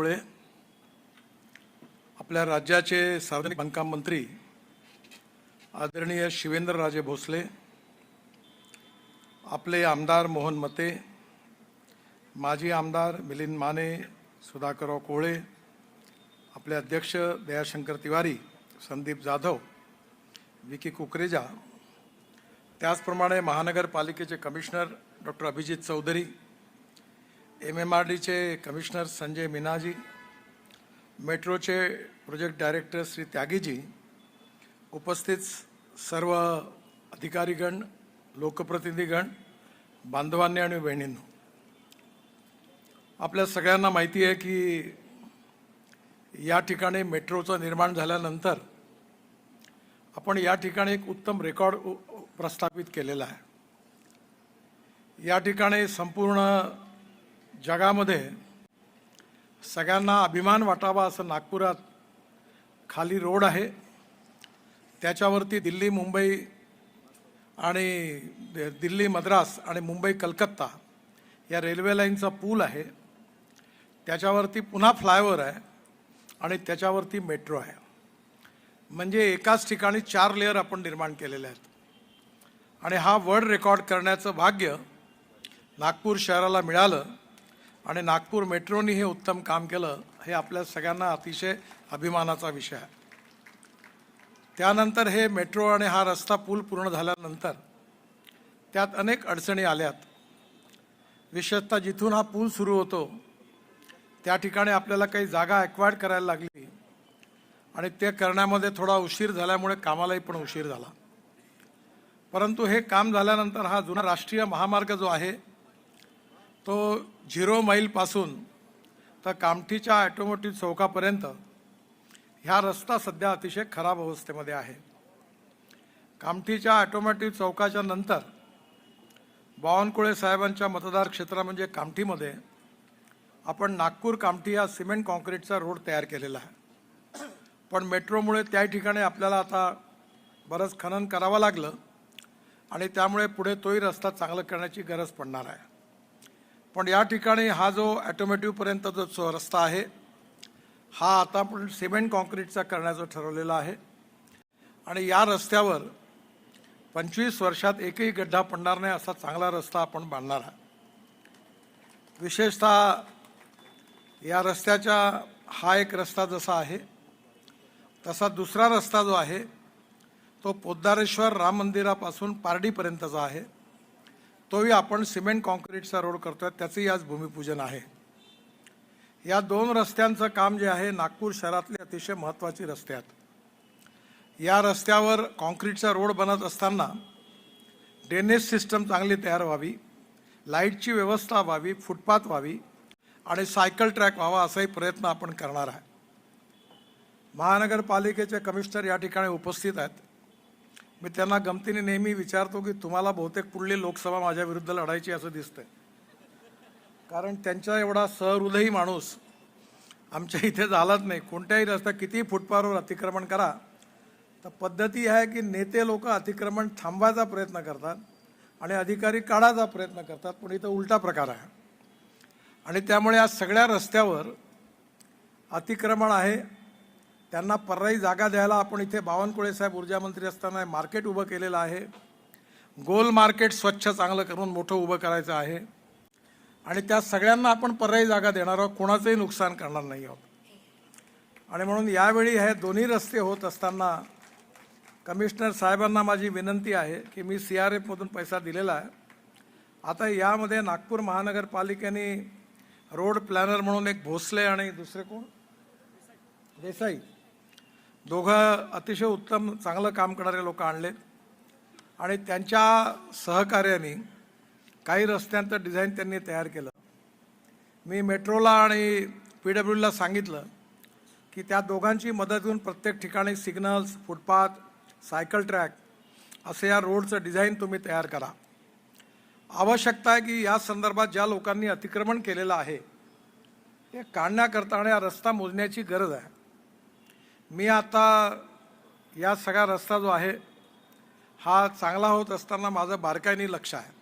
बावनकुळे, आपल्या राज्याचे सार्वजनिक बांधकाम मंत्री आदरणीय शिवेंद्रराजे भोसले, आपले आमदार मोहन मते, माजी आमदार मिलिंद माने, सुधाकरराव कोळे, आपले अध्यक्ष दयाशंकर तिवारी, संदीप जाधव, विकी कुकरेजा, त्याचप्रमाणे महानगरपालिकेचे कमिशनर डॉक्टर अभिजित चौधरी, MMRDचे कमिशनर संजय मीनाजी, मेट्रोचे प्रोजेक्ट डायरेक्टर श्री त्यागीजी, उपस्थित सर्व अधिकारीगण, लोकप्रतिनिधीगण, बांधवांनी आणि बहिणींनो, आपल्या सगळ्यांना माहिती आहे की या ठिकाणी मेट्रोचं निर्माण झाल्यानंतर आपण या ठिकाणी एक उत्तम रेकॉर्ड प्रस्थापित केलेला आहे। या ठिकाणी संपूर्ण जगामध्ये सगळ्यांना अभिमान वाटावा असं नागपुरात खाली रोड आहे, त्याच्यावरती दिल्ली मुंबई आणि दिल्ली मद्रास आणि मुंबई कलकत्ता या रेल्वे लाईनचा पूल आहे, त्याच्यावरती पुन्हा फ्लायओव्हर आहे आणि त्याच्यावरती मेट्रो आहे। म्हणजे एकाच ठिकाणी 4 लेअर आपण निर्माण केलेले आहेत आणि हा वर्ल्ड रेकॉर्ड करण्याचं भाग्य नागपूर शहराला मिळालं आणि नागपूर मेट्रोनी हे उत्तम काम केलं, हे आपल्या सगळ्यांना अतिशय अभिमानाचा विषय आहे। त्यानंतर हे मेट्रो आणि हा रस्ता पूल पूर्ण झाल्यानंतर त्यात अनेक अडचणी आल्यात। विशेषतः जिथून हा पूल सुरू होतो त्या ठिकाणी आपल्याला काही जागा ॲक्वायर्ड करायला लागली आणि ते करण्यामध्ये थोडा उशीर झाल्यामुळे कामालाही पण उशीर झाला। परंतु हे काम झाल्यानंतर हा जुना राष्ट्रीय महामार्ग जो आहे तो 0 मैलपासून तर कामठीच्या ऑटोमोटिव्ह चौकापर्यंत ह्या रस्ता सध्या अतिशय खराब अवस्थेमध्ये आहे। कामठीच्या ऑटोमोटिव्ह चौकाच्या नंतर बावनकुळे साहेबांच्या मतदार क्षेत्र म्हणजे कामठीमध्ये आपण नागपूर कामठी हा सिमेंट कॉन्क्रीटचा रोड तयार केलेला आहे, पण मेट्रोमुळे त्या ठिकाणी आपल्याला आता बरंच खनन करावं लागलं आणि त्यामुळे पुढे तोही रस्ता चांगला करण्याची गरज पडणार आहे। पण या ठिकाणी हा जो ऑटोमोटिव्हपर्यंत जो रस्ता आहे हा आता आपण सिमेंट कॉन्क्रीटचा करण्याचं ठरवलेलं आहे आणि या रस्त्यावर 25 वर्षात एकही गड्डा पडणार नाही असा चांगला रस्ता आपण बांधणार आहे। विशेषतः या रस्त्याच्या हा एक रस्ता जसा आहे तसा दुसरा रस्ता जो आहे तो पोद्दारेश्वर राम मंदिरापासून पारडीपर्यंतचा आहे, तोही आपण सिमेंट कॉन्क्रीटचा रोड करतोय, त्याचंही आज भूमिपूजन आहे। या 2 रस्त्यांचं काम जे आहे नागपूर शहरातले अतिशय महत्त्वाचे रस्ते आहेत। या रस्त्यावर कॉन्क्रीटचा रोड बनत असताना ड्रेनेज सिस्टम चांगली तयार व्हावी, लाईटची व्यवस्था व्हावी, फुटपाथ व्हावी आणि सायकल ट्रॅक व्हावा असाही प्रयत्न आपण करणार आहे। महानगरपालिकेचे कमिशनर या ठिकाणी उपस्थित आहेत। मी त्यांना गमतीने नेहमी विचारतो की तुम्हाला बहुतेक पुढली लोकसभा माझ्या विरुद्ध लढायची असं दिसतंय, कारण त्यांच्या एवढा सहृदयी माणूस आमच्या इथे झालाच नाही। कोणत्याही रस्ता कितीही फुटपाथवर अतिक्रमण करा तर पद्धती आहे की नेते लोक अतिक्रमण थांबवायचा प्रयत्न करतात आणि अधिकारी काढायचा प्रयत्न करतात, पण इथं उलटा प्रकार आहे आणि त्यामुळे आज सगळ्या रस्त्यावर अतिक्रमण आहे। त्यांना पर्यायी जागा द्यायला आपण इथे बावनकुळे साहेब ऊर्जा मंत्री असताना मार्केट उभं केलेलं आहे। गोल मार्केट स्वच्छ चांगलं करून मोठं उभं करायचं आहे आणि त्या सगळ्यांना आपण पर्यायी जागा देणार आहोत, कोणाचंही नुकसान करणार नाही आहोत। आणि म्हणून यावेळी हे दोन्ही रस्ते होत असताना कमिशनर साहेबांना माझी विनंती आहे की मी CRF मधून पैसा दिलेला आहे, आता यामध्ये नागपूर महानगरपालिकेने रोड प्लॅनर म्हणून एक भोसले आणि दुसरे कोण देसाई, दोघं अतिशय उत्तम चांगलं काम करणारे लोक आणले आणि त्यांच्या सहकार्याने काही रस्त्यांचं डिझाईन त्यांनी तयार केलं। मी मेट्रोला आणि PWला सांगितलं की त्या दोघांची मदत घेऊन प्रत्येक ठिकाणी सिग्नल्स, फुटपाथ, सायकल ट्रॅक असे या रोडचं डिझाईन तुम्ही तयार करा। आवश्यकता आहे की या संदर्भात ज्या लोकांनी अतिक्रमण केलेलं आहे ते काढण्याकरता आणि हा रस्ता मोजण्याची गरज आहे। मी आता या सगळा रस्ता जो आहे हा चांगला होत असताना माझं बारकाईने लक्ष आहे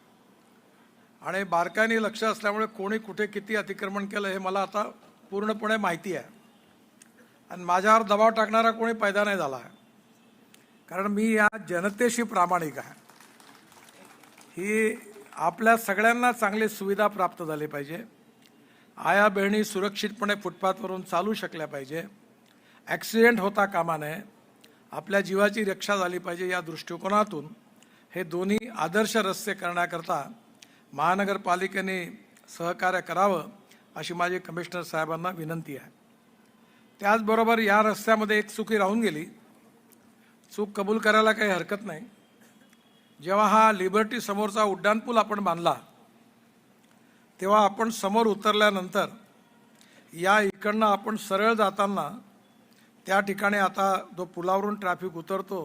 आणि बारकाईने लक्ष असल्यामुळे कोणी कुठे किती अतिक्रमण केलं हे मला आता पूर्णपणे माहिती आहे आणि माझ्यावर दबाव टाकणारा कोणी पैदा नाही झाला आहे, कारण मी या जनतेशी प्रामाणिक आहे. ही आपल्या सगळ्यांना चांगली सुविधा प्राप्त झाली पाहिजे. आया बहिणी सुरक्षितपणे फुटपाथवरून चालू शकल्या पाहिजे. ॲक्सिडेंट होता कामा नये. आपल्या जीवाची रक्षा झाली पाहिजे. या दृष्टिकोनातून हे दोन्ही आदर्श रस्ते करण्याकरता महानगरपालिकेने सहकार्य करावं अशी माझी कमिशनर साहेबांना विनंती आहे. त्याचबरोबर या रस्त्यामध्ये एक चुकी राहून गेली. चूक कबूल करायला काही हरकत नाही. जेव्हा हा लिबर्टी समोरचा उड्डाणपूल आपण बांधला तेव्हा आपण समोर उतरल्यानंतर या इकडनं आपण सरळ जाताना त्या ठिकाणी आता जो पुलावरून ट्रॅफिक उतरतो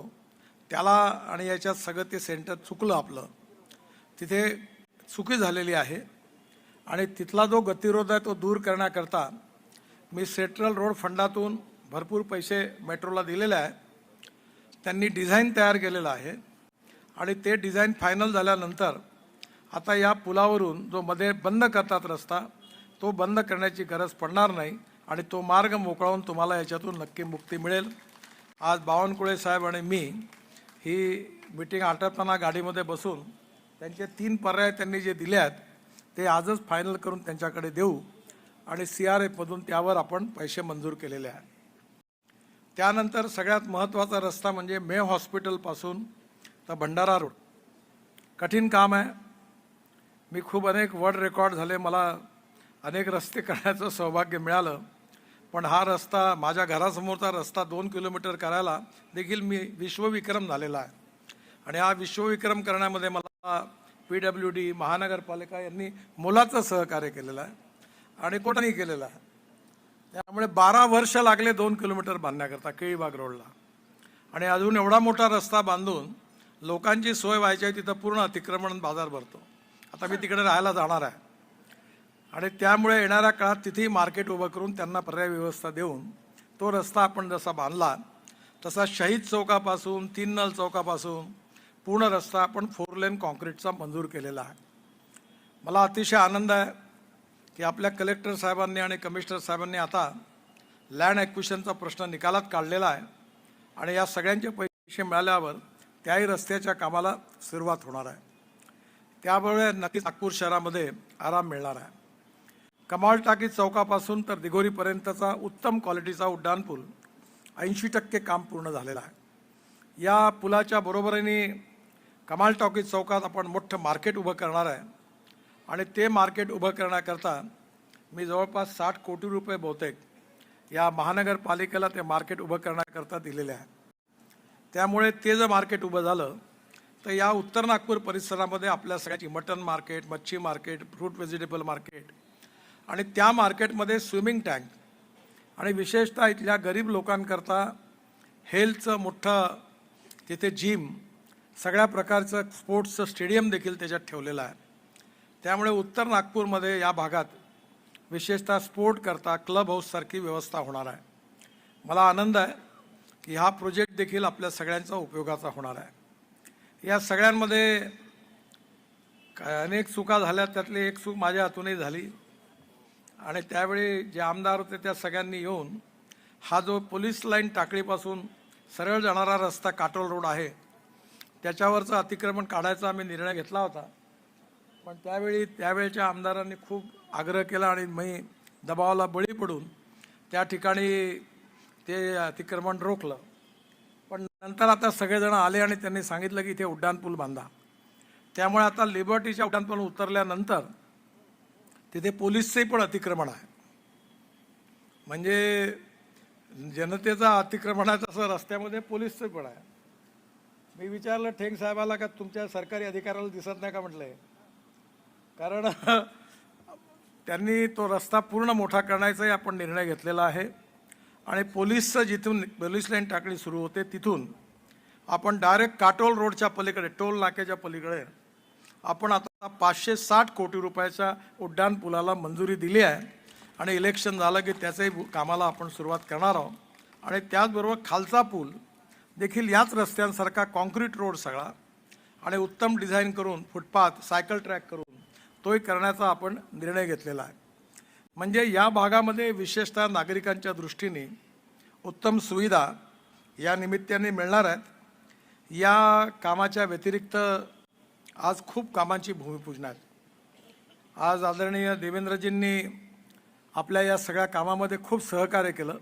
त्याला आणि याच्यात सगळं ते सेंटर चुकलं. आपलं तिथे चुकी झालेली आहे आणि तिथला जो गतिरोध आहे तो दूर करण्याकरता मी सेंट्रल रोड फंडातून भरपूर पैसे मेट्रोला दिलेले आहे. त्यांनी डिझाईन तयार केलेलं आहे आणि ते डिझाईन फायनल झाल्यानंतर आता या पुलावरून जो मध्ये बंद करतात रस्ता तो बंद करण्याची गरज पडणार नाही आणि तो मार्ग मोकळवून तुम्हाला याच्यातून नक्की मुक्ती मिळेल. आज बावनकुळे साहेब आणि मी ही मीटिंग आटपताना गाडीमध्ये बसून त्यांचे 3 पर्याय त्यांनी जे दिले आहेत ते आजच फायनल करून त्यांच्याकडे देऊ आणि CRFमधून त्यावर आपण पैसे मंजूर केलेले आहेत. त्यानंतर सगळ्यात महत्त्वाचा रस्ता म्हणजे मे हॉस्पिटलपासून तर भंडारा रोड. कठीण काम आहे. मी खूप अनेक वर्ल्ड रेकॉर्ड झाले, मला अनेक रस्ते करण्याचं सौभाग्य मिळालं, पण हा रस्ता माझ्या घरासमोरचा रस्ता 2 किलोमीटर करायला देखील मी विश्वविक्रम झालेला आहे. आणि हा विश्वविक्रम करण्यामध्ये मला PWD महानगरपालिका यांनी मोलाचं सहकार्य केलेलं आहे आणि कोणाही केलेलं आहे. त्यामुळे 12 वर्ष लागले 2 किलोमीटर बांधण्याकरता केळीबाग रोडला. आणि अजून एवढा मोठा रस्ता बांधून लोकांची सोय व्हायची आहे. तिथं पूर्ण अतिक्रमण बाजार भरतो. आता मी तिकडे राहायला जाणार आहे आणि त्यामुळे येणाऱ्या काळात तिथेही मार्केट उभं करून त्यांना पर्याय व्यवस्था देऊन तो रस्ता आपण जसा बांधला तसा शहीद चौकापासून 3 नल चौकापासून पूर्ण रस्ता आपण 4 लेन कॉन्क्रीटचा मंजूर केलेला आहे. मला अतिशय आनंद आहे की आपल्या कलेक्टर साहेबांनी आणि कमिशनर साहेबांनी आता लँड ॲक्विशनचा प्रश्न निकालात काढलेला आहे आणि या सगळ्यांचे पैसे मिळाल्यावर त्याही रस्त्याच्या कामाला सुरुवात होणार आहे. त्यामुळे नक्कीच नागपूर शहरामध्ये आराम मिळणार आहे. कमाल टाकीज चौकापासून तर दिघोरीपर्यंतचा उत्तम क्वालिटीचा उड्डाणपूल 80% काम पूर्ण झालेला आहे. या पुलाच्या बरोबरीने कमाल टॉकीज चौकात आपण मोठं मार्केट उभं करणार आहे आणि ते मार्केट उभं करण्याकरता मी जवळपास 60 कोटी रुपये बहुतेक या महानगरपालिकेला ते मार्केट उभं करण्याकरता दिलेले आहे. त्यामुळे ते जर मार्केट उभं झालं तर या उत्तर नागपूर परिसरामध्ये आपल्या सगळ्याची मटन मार्केट, मच्छी मार्केट, फ्रूट व्हेजिटेबल मार्केट आणि त्या मार्केटमध्ये स्विमिंग टँक आणि विशेषतः इथल्या गरीब लोकांकरता हेल्थचं मोठं तिथे जिम, सगळ्या प्रकारचं स्पोर्ट्सचं स्टेडियम देखील त्याच्यात ठेवलेलं आहे. त्यामुळे उत्तर नागपूरमध्ये या भागात विशेषतः स्पोर्ट करता क्लब हाऊससारखी व्यवस्था होणार आहे. मला आनंद आहे की हा प्रोजेक्ट देखील आपल्या सगळ्यांचा उपयोगाचा होणार आहे. या सगळ्यांमध्ये अनेक चुका झाल्या, त्यातली एक चूक माझ्या हातूनही झाली आणि त्यावेळी जे आमदार होते त्या सगळ्यांनी येऊन हा जो पोलीस लाईन टाकळीपासून सरळ जाणारा रस्ता काटोल रोड आहे त्याच्यावरचं अतिक्रमण काढायचा आम्ही निर्णय घेतला होता. पण त्यावेळेच्या आमदारांनी खूप आग्रह केला आणि मी दबावाला बळी पडून त्या ठिकाणी ते अतिक्रमण रोखलं. पण नंतर आता सगळेजण आले आणि त्यांनी सांगितलं की इथे उड्डाणपूल बांधा. त्यामुळे आता लिबर्टीच्या उड्डाणपूल उतरल्यानंतर तिथे पोलीसचंही पण अतिक्रमण आहे. म्हणजे जनतेचा अतिक्रमण आहे तसं रस्त्यामध्ये पोलीसचं पण आहे. मी विचारलं ठेंग साहेबाला का तुमच्या सरकारी अधिकाऱ्याला दिसत नाही का म्हटलंय, कारण त्यांनी तो रस्ता पूर्ण मोठा करण्याचाही आपण निर्णय घेतलेला आहे आणि पोलीसचं जिथून पोलीस लाईन टाकणी सुरू होते तिथून आपण डायरेक्ट काटोल रोडच्या पलीकडे टोल नाक्याच्या पलीकडे आपण आता 560 कोटी रुपयाच्या उड्डाण पुलाला मंजुरी दिली आहे आणि इलेक्शन झालं की त्याच्याही कामाला आपण सुरुवात करणार आहोत. आणि त्याचबरोबर खालचा पूल देखील याच रस्त्यांसारखा कॉन्क्रीट रोड सगळा आणि उत्तम डिझाईन करून फुटपाथ सायकल ट्रॅक करून तोही करण्याचा आपण निर्णय घेतलेला आहे. म्हणजे या भागामध्ये विशेषतः नागरिकांच्या दृष्टीने उत्तम सुविधा या निमित्ताने मिळणार आहेत। या कामाच्या व्यतिरिक्त आज खूप कामांची भूमिपूजन आहे। आज आदरणीय देवेंद्रजींनी आपल्या या सगळ्या कामामध्ये खूप सहकार्य केलं,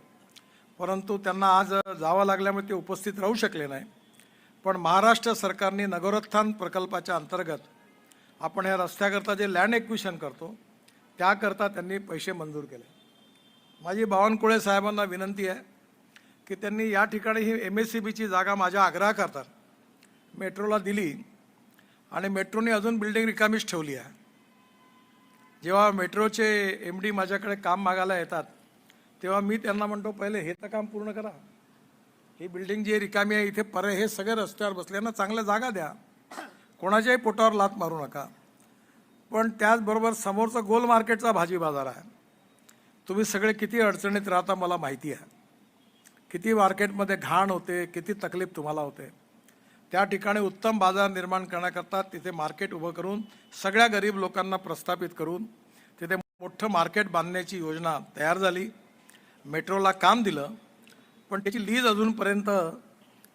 परंतु त्यांना आज जावं लागल्यामुळे ते उपस्थित राहू शकले नाही। पण महाराष्ट्र सरकारने नगरोत्थान प्रकल्पाच्या अंतर्गत आपण या रस्त्याकरता जे लँड एक्विशन करतो त्याकरता त्यांनी पैसे मंजूर केले। माझी बावनकुळे साहेबांना विनंती आहे की त्यांनी या ठिकाणी ही MSCBची जागा माझ्या आग्रहाकरता मेट्रोला दिली आणि मेट्रोने अजून बिल्डिंग रिकामीच ठेवली आहे। जेव्हा मेट्रोचे MD माझ्याकडे काम मागायला येतात तेव्हा मी त्यांना म्हणतो, पहिले हे तर काम पूर्ण करा, ही बिल्डिंग जी रिकामी आहे इथे पर्याय हे सगळे रस्त्यावर बसल्यांना चांगल्या जागा द्या, कोणाच्याही पोटावर लात मारू नका। पण त्याचबरोबर समोरचा गोल मार्केटचा भाजी बाजार आहे। तुम्ही सगळे किती अडचणीत राहता मला माहिती आहे, किती मार्केटमध्ये घाण होते, किती तकलीफ तुम्हाला होते। त्या ठिकाणी उत्तम बाजार निर्माण करण्याकरता तिथे मार्केट उभं करून सगळ्या गरीब लोकांना प्रस्थापित करून तिथे मोठं मार्केट बांधण्याची योजना तयार झाली। मेट्रोला काम दिलं, पण त्याची लीज अजूनपर्यंत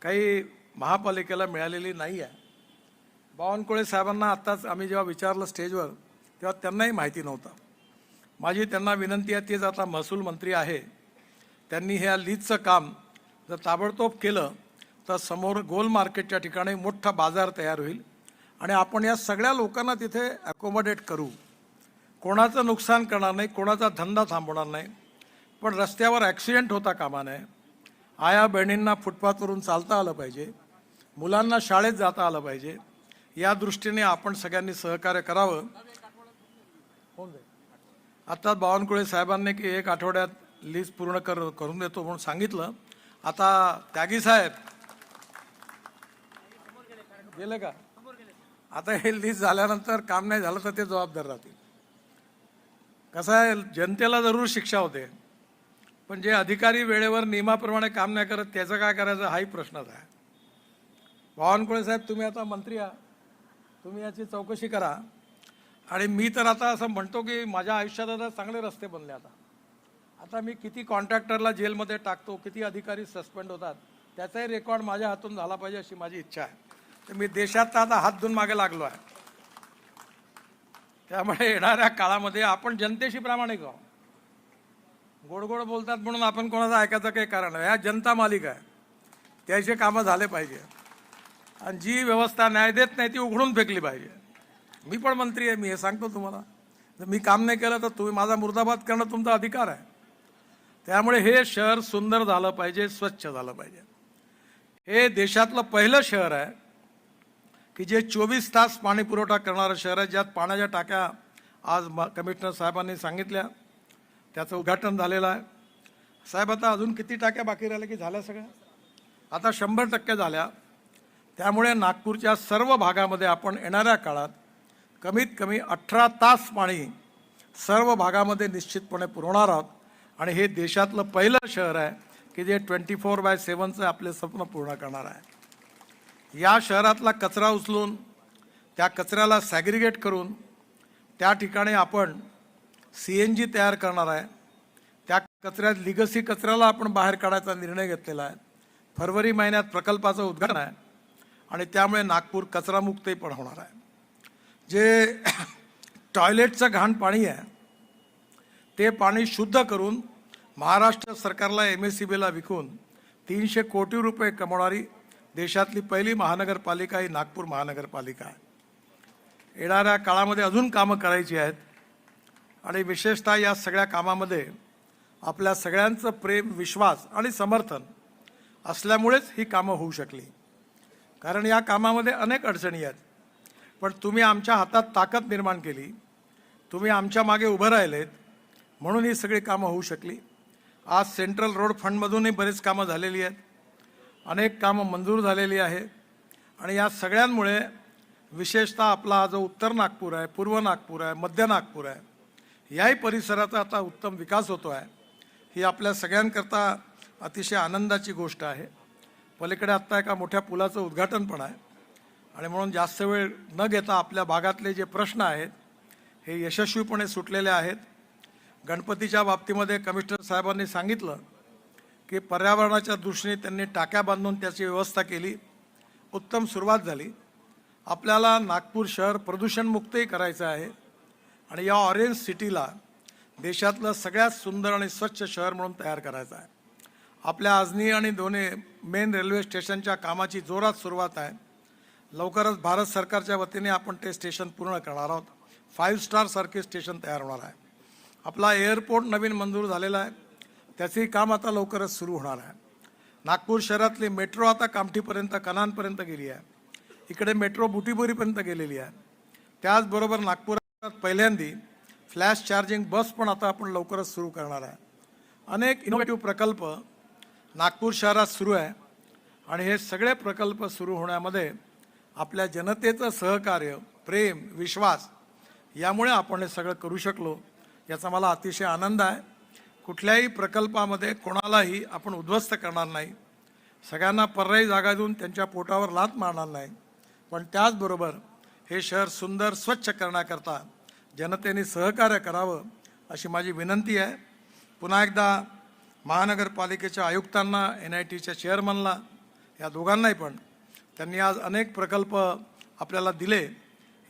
काही महापालिकेला मिळालेली नाही आहे। बावनकुळे साहेबांना आत्ताच आम्ही जेव्हा विचारलं स्टेजवर तेव्हा त्यांनाही माहिती नव्हतं। माझी त्यांना विनंती आहे, तेच आता महसूल मंत्री आहे, त्यांनी ह्या लीजचं काम जर ताबडतोब केलं तर समोर गोल मार्केटच्या ठिकाणी मोठा बाजार तयार होईल आणि आपण या सगळ्या लोकांना तिथे अकोमोडेट करू। कोणाचं नुकसान करणार नाही, कोणाचा धंदा थांबवणार नाही, पण रस्त्यावर ॲक्सिडेंट होता कामा नये। आया बहिणींना फुटपाथवरून चालता आलं पाहिजे, मुलांना शाळेत जाता आलं पाहिजे, या दृष्टीने आपण सगळ्यांनी सहकार्य करावं। आता बावनकुळे साहेबांनी की 1 आठवड्यात लीज पूर्ण करून देतो म्हणून सांगितलं। आता त्यागी साहेब गेले का? आता हे लीज झाल्यानंतर काम नाही झालं तर ते जबाबदार राहतील। कसं आहे, जनतेला जरूर शिक्षा होते, पण जे अधिकारी वेळेवर नियमाप्रमाणे काम नाही करत त्याचं काय करायचं हाही प्रश्नच आहे। बावनकुळे साहेब, तुम्ही आता मंत्री आहात, तुम्ही याची चौकशी करा। आणि मी तर आता असं म्हणतो की माझ्या आयुष्यात आता चांगले रस्ते बनले। आता मी किती कॉन्ट्रॅक्टरला जेलमध्ये टाकतो, किती अधिकारी सस्पेंड होतात, त्याचाही रेकॉर्ड माझ्या हातून झाला पाहिजे अशी माझी इच्छा आहे। तर मी देशात आता हात धुवून मागे लागलो आहे। त्यामुळे येणाऱ्या काळामध्ये आपण जनतेशी प्रामाणिक आहोत। गोड गोड बोलतात म्हणून आपण कोणाचं ऐकायचं काही कारण नाही, ह्या जनता मालिक आहे, त्याचे कामं झाले पाहिजे आणि जी व्यवस्था न्याय देत नाही ती उघडून फेकली पाहिजे। मी पण मंत्री आहे, मी हे सांगतो तुम्हाला, जर मी काम नाही केलं तर तुम्ही माझा मुर्दाबाद करणं तुमचा अधिकार आहे। त्यामुळे हे शहर सुंदर झालं पाहिजे, स्वच्छ झालं पाहिजे। हे देशातलं पहिलं शहर आहे की जे 24 तास पाणी पुरवठा करणारं शहर आहे, ज्यात पाण्याच्या टाक्या आज कमिशनर साहेबांनी सांगितल्या, त्याचं उद्घाटन झालेलं आहे। साहेब, आता अजून किती टाक्या बाकी राहिल्या की झाल्या सगळ्या? आता 100% झाल्या। त्यामुळे नागपूरच्या सर्व भागामध्ये आपण येणाऱ्या काळात कमीत कमी 18 तास पाणी सर्व भागामध्ये निश्चितपणे पुरवणार आहोत आणि हे देशातलं पहिलं शहर आहे की जे 24/7चं आपले स्वप्न पूर्ण करणार आहे। या शहरातला कचरा उचलून त्या कचऱ्याला सॅग्रिगेट करून त्या ठिकाणी आपण CNG तयार करणार आहे। त्या कचऱ्यात लिगसी कचऱ्याला आपण बाहेर काढायचा निर्णय घेतलेला आहे। फरवरी महिन्यात प्रकल्पाचं उद्घाटन आहे आणि त्यामुळे नागपूर कचरामुक्तही पण होणार आहे। जे टॉयलेटचं घाण पाणी आहे ते पाणी शुद्ध करून महाराष्ट्र सरकारला MSCBला विकून 300 कोटी रुपये कमवणारी देशातली पहिली महानगरपालिका ही नागपूर महानगरपालिका आहे। येणाऱ्या काळामध्ये अजून कामं करायची आहेत आणि विशेषतः या सगळ्या कामामध्ये आपल्या सगळ्यांचं प्रेम, विश्वास आणि समर्थन असल्यामुळेच ही कामं होऊ शकली। कारण या कामामध्ये अनेक अडचणी आहेत, पण तुम्ही आमच्या हातात ताकद निर्माण केली, तुम्ही आमच्या मागे उभं राहिलेत म्हणून ही सगळी कामं होऊ शकली। आज सेंट्रल रोड फंडमधूनही बरीच कामं झालेली आहेत, अनेक कामं मंजूर झालेली आहेत आणि या सगळ्यांमुळे विशेषतः आपला हा जो उत्तर नागपूर आहे, पूर्व नागपूर आहे, मध्य नागपूर आहे, याही परिसराचा आता उत्तम विकास होतो आहे। ही आपल्या सगळ्यांकरता अतिशय आनंदाची गोष्ट आहे। पलीकडे आत्ता एका मोठ्या पुलाचं उद्घाटन पण आहे आणि म्हणून जास्त वेळ न घेता आपल्या भागातले जे प्रश्न आहेत हे यशस्वीपणे सुटलेले आहेत। गणपतीच्या बाबतीमध्ये कमिशनर साहेबांनी सांगितलं की पर्यावरणाच्या दृष्टीने त्यांनी टाक्या बांधून त्याची व्यवस्था केली, उत्तम सुरुवात झाली. आपल्याला नागपूर शहर प्रदूषणमुक्तही करायचं आहे आणि या ऑरेंज सिटीला देशातलं सगळ्यात सुंदर आणि स्वच्छ शहर म्हणून तयार करायचं आहे. आपल्या आजनी आणि दोन्ही मेन रेल्वे स्टेशनच्या कामाची जोरात सुरुवात आहे. लवकरच भारत सरकारच्या वतीने आपण ते स्टेशन पूर्ण करणार आहोत. 5 स्टार सारखे स्टेशन तयार होणार आहे. आपला एअरपोर्ट नवीन मंजूर झालेला आहे, त्याचंही काम आता लवकरच सुरू होणार आहे. नागपूर शहरातली मेट्रो आता कामठीपर्यंत कनानपर्यंत गेली आहे. इकडे मेट्रो बुटीबोरीपर्यंत गेलेली आहे. त्याचबरोबर नागपुरात पहिल्यांदी फ्लॅश चार्जिंग बस पण आता आपण लवकरच सुरू करणार आहे. अनेक इनोव्हेटिव्ह प्रकल्प नागपूर शहरात सुरू आहे आणि हे सगळे प्रकल्प सुरू होण्यामध्ये आपल्या जनतेचं सहकार्य, प्रेम, विश्वास यामुळे आपण हे सगळं करू शकलो, याचा मला अतिशय आनंद आहे. कुठल्याही प्रकल्पामध्ये कोणालाही आपण उद्ध्वस्त करणार नाही, सगळ्यांना पर्यायी जागा देऊन त्यांच्या पोटावर लाथ मारणार नाही, पण त्याचबरोबर हे शहर सुंदर स्वच्छ करण्याकरता जनतेने सहकार्य करावं अशी माझी विनंती आहे. पुन्हा एकदा महानगरपालिकेच्या आयुक्तांना, NITच्या चेअरमनला, या दोघांनाही पण त्यांनी आज अनेक प्रकल्प आपल्याला दिले,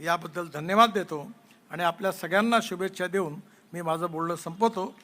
याबद्दल धन्यवाद देतो आणि आपल्या सगळ्यांना शुभेच्छा देऊन मी माझं बोलणं संपवतो.